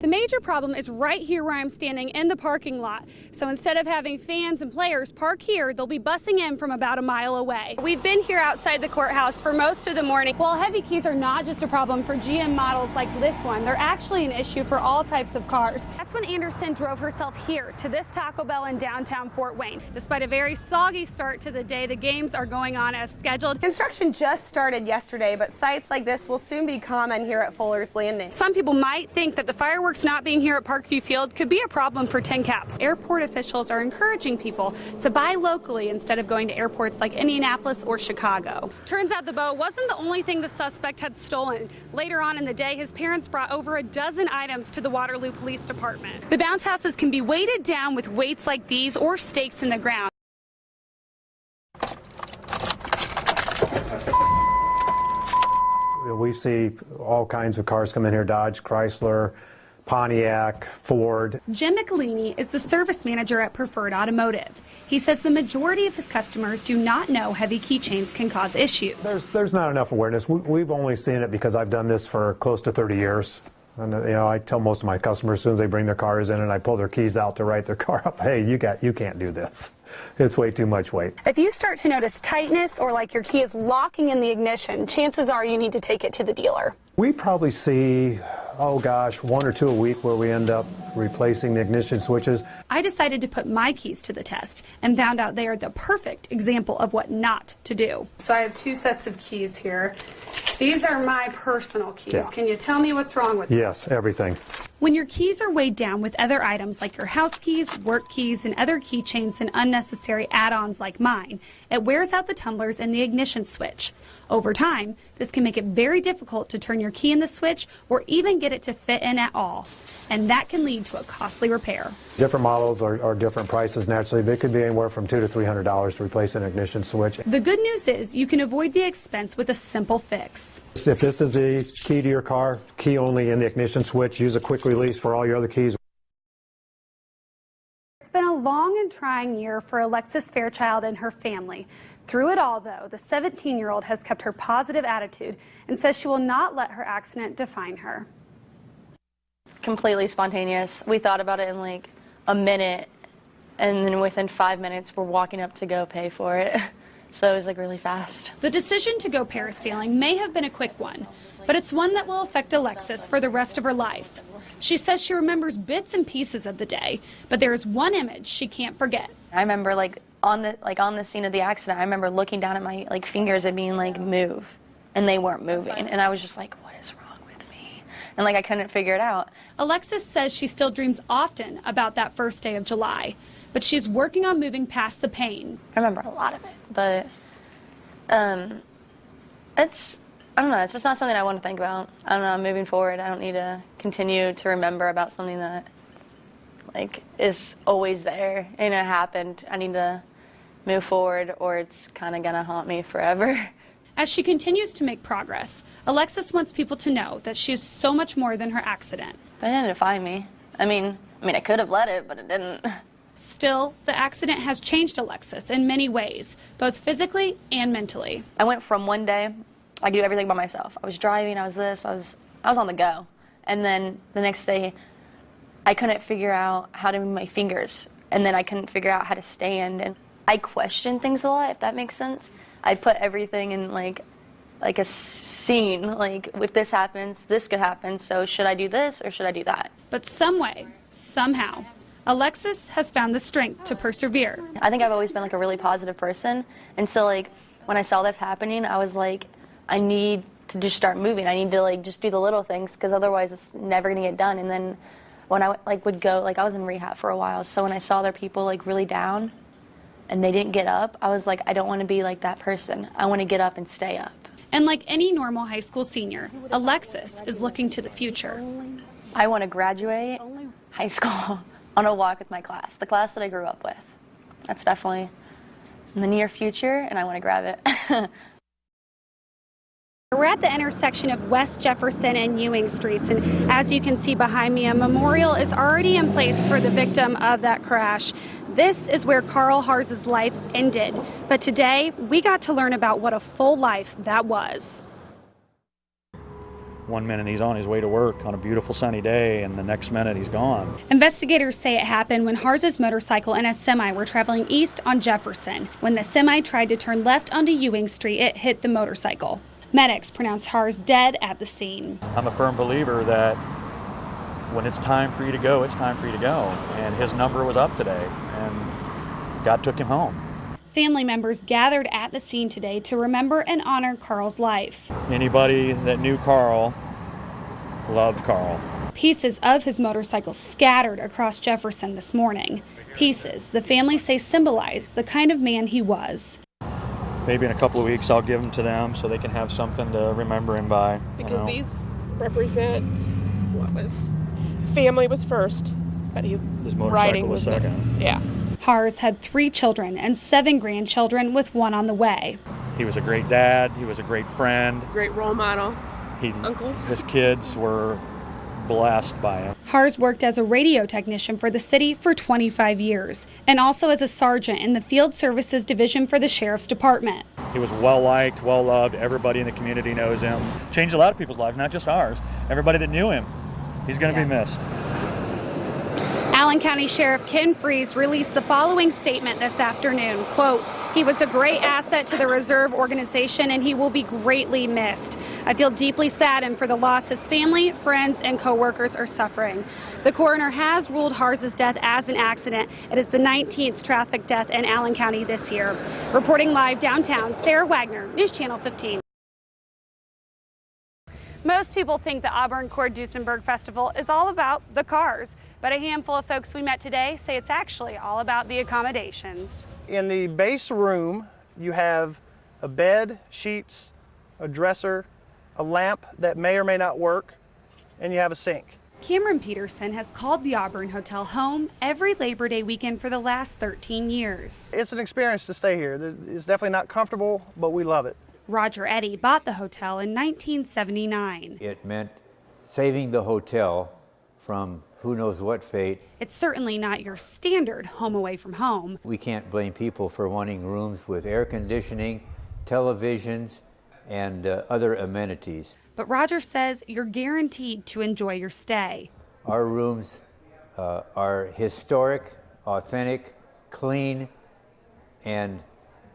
The major problem is right here where I'm standing in the parking lot. So instead of having fans and players park here, they'll be busing in from about a mile away. We've been here outside the courthouse for most of the morning. While heavy keys are not just a problem for GM models like this one, they're actually an issue for all types of cars. That's when Anderson drove herself here to this Taco Bell in downtown Fort Wayne. Despite a very soggy start to the day, the games are going on as scheduled. Construction just started yesterday, but sites like this will soon be common here at Fuller's Landing. Some people might think that the fireworks not being here at Parkview Field could be a problem for TinCaps. Airport officials are encouraging people to buy locally instead of going to airports like Indianapolis or Chicago. Turns out the bow wasn't the only thing the suspect had stolen. Later on in the day, his parents brought over a dozen items to the Waterloo Police Department. The bounce houses can be weighted down with weights like these or stakes in the ground. We see all kinds of cars come in here, Dodge, Chrysler, Pontiac, Ford. Jim McElhaney is the service manager at Preferred Automotive. He says the majority of his customers do not know heavy keychains can cause issues. There's not enough awareness. We've only seen it because I've done this for close to 30 years. And I tell most of my customers as soon as they bring their cars in and I pull their keys out to write their car up, hey, you can't do this. It's way too much weight. If you start to notice tightness or like your key is locking in the ignition, chances are you need to take it to the dealer. We probably see, oh gosh, 1 or 2 a week where we end up replacing the ignition switches. I decided to put my keys to the test and found out they are the perfect example of what not to do. So I have 2 sets of keys here. These are my personal keys. Yeah. Can you tell me what's wrong with them? Yes, everything. When your keys are weighed down with other items like your house keys, work keys, and other keychains and unnecessary add-ons like mine, it wears out the tumblers in the ignition switch. Over time, this can make it very difficult to turn your key in the switch or even get it to fit in at all. And that can lead to a costly repair. Different models are different prices naturally. They could be anywhere from $200 to $300 to replace an ignition switch. The good news is you can avoid the expense with a simple fix. If this is the key to your car, key only in the ignition switch, use a quick release for all your other keys. It's been a long and trying year for Alexis Fairchild and her family. Through it all, though, the 17-year-old has kept her positive attitude and says she will not let her accident define her. Completely spontaneous. We thought about it in like a minute, and then within 5 minutes we're walking up to go pay for it. So it was like really fast. The decision to go parasailing may have been a quick one, but it's one that will affect Alexis for the rest of her life. She says she remembers bits and pieces of the day, but there is one image she can't forget. I remember on the scene of the accident, I remember looking down at my fingers and being like, move, and they weren't moving, and I was just like, what is wrong with me? And I couldn't figure it out. Alexis says she still dreams often about that first day of July, but she's working on moving past the pain. I remember a lot of it, but I don't know, it's just not something I want to think about. I don't know, I'm moving forward. I don't need to continue to remember about something that is always there and it happened. I need to move forward or it's kind of gonna haunt me forever. As she continues to make progress, Alexis wants people to know that she is so much more than her accident. But it didn't define me. I mean, I could have let it, but it didn't. Still, the accident has changed Alexis in many ways, both physically and mentally. I went from one day, I could do everything by myself. I was driving, I was on the go. And then the next day, I couldn't figure out how to move my fingers. And then I couldn't figure out how to stand. And I questioned things a lot, if that makes sense. I put everything in like a scene, like if this happens, this could happen, so should I do this or should I do that? But some way, somehow, Alexis has found the strength to persevere. I think I've always been a really positive person, and so when I saw this happening, I was like, I need to just start moving. I need to just do the little things because otherwise it's never gonna get done. And then when I would go, I was in rehab for a while, so when I saw other people really down and they didn't get up, I was like, I don't want to be like that person. I want to get up and stay up. And like any normal high school senior, Alexis is looking to the future. I want to graduate high school on a walk with my class, the class that I grew up with. That's definitely in the near future, and I want to grab it. We're at the intersection of West Jefferson and Ewing Streets, and as you can see behind me, a memorial is already in place for the victim of that crash. This is where Carl Harz's life ended, but today we got to learn about what a full life that was. One minute he's on his way to work on a beautiful sunny day, and the next minute he's gone. Investigators say it happened when Harz's motorcycle and a semi were traveling east on Jefferson. When the semi tried to turn left onto Ewing Street, it hit the motorcycle. Medics pronounced Harz dead at the scene. I'm a firm believer that when it's time for you to go, it's time for you to go. And his number was up today, and God took him home. Family members gathered at the scene today to remember and honor Carl's life. Anybody that knew Carl loved Carl. Pieces of his motorcycle scattered across Jefferson this morning. Pieces the family say symbolize the kind of man he was. Maybe in a couple of weeks I'll give them to them so they can have something to remember him by. Because these represent what was family was first, but his motorcycle riding was was second. next. Yeah. Harz had 3 children and 7 grandchildren, with 1 on the way. He was a great dad. He was a great friend. Great role model. Uncle. His kids were blessed by him. Harz worked as a radio technician for the city for 25 years and also as a sergeant in the Field Services Division for the Sheriff's Department. He was well liked, well loved. Everybody in the community knows him. Changed a lot of people's lives, not just ours. Everybody that knew him. He's going to be missed. Allen County Sheriff Ken Freeze released the following statement this afternoon, quote, "He was a great asset to the Reserve organization and he will be greatly missed. I feel deeply saddened for the loss his family, friends, and co-workers are suffering." The coroner has ruled Harz's death as an accident. It is the 19th traffic death in Allen County this year. Reporting live downtown, Sarah Wagner, News Channel 15. Most people think the Auburn Cord Duesenberg Festival is all about the cars, but a handful of folks we met today say it's actually all about the accommodations. In the base room, you have a bed, sheets, a dresser, a lamp that may or may not work, and you have a sink. Cameron Peterson has called the Auburn Hotel home every Labor Day weekend for the last 13 years. It's an experience to stay here. It's definitely not comfortable, but we love it. Roger Eddy bought the hotel in 1979. It meant saving the hotel from who knows what fate. It's certainly not your standard home away from home. We can't blame people for wanting rooms with air conditioning, televisions, and other amenities. But Roger says you're guaranteed to enjoy your stay. Our rooms are historic, authentic, clean, and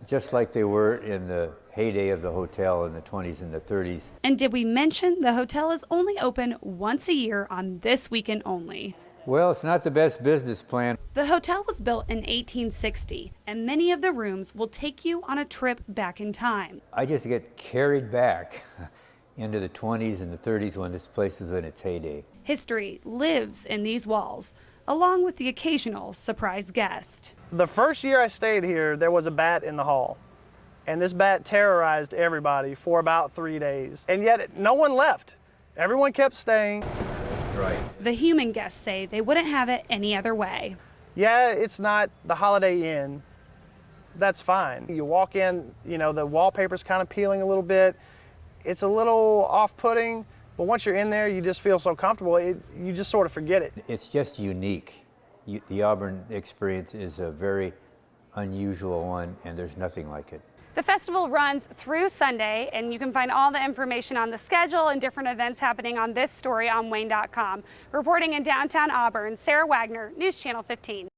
just like they were in the heyday of the hotel in the 20s and the 30s. And did we mention the hotel is only open once a year on this weekend only? Well, it's not the best business plan. The hotel was built in 1860, and many of the rooms will take you on a trip back in time. I just get carried back into the 20s and the 30s when this place was in its heyday. History lives in these walls, along with the occasional surprise guest. The first year I stayed here, there was a bat in the hall. And this bat terrorized everybody for about 3 days. And yet no one left. Everyone kept staying. Right. The human guests say they wouldn't have it any other way. Yeah, it's not the Holiday Inn. That's fine. You walk in, you know, the wallpaper's kind of peeling a little bit. It's a little off-putting, but once you're in there, you just feel so comfortable, you just sort of forget it. It's just unique. The Auburn experience is a very unusual one, and there's nothing like it. The festival runs through Sunday, and you can find all the information on the schedule and different events happening on this story on WANE.com. Reporting in downtown Auburn, Sarah Wagner, News Channel 15.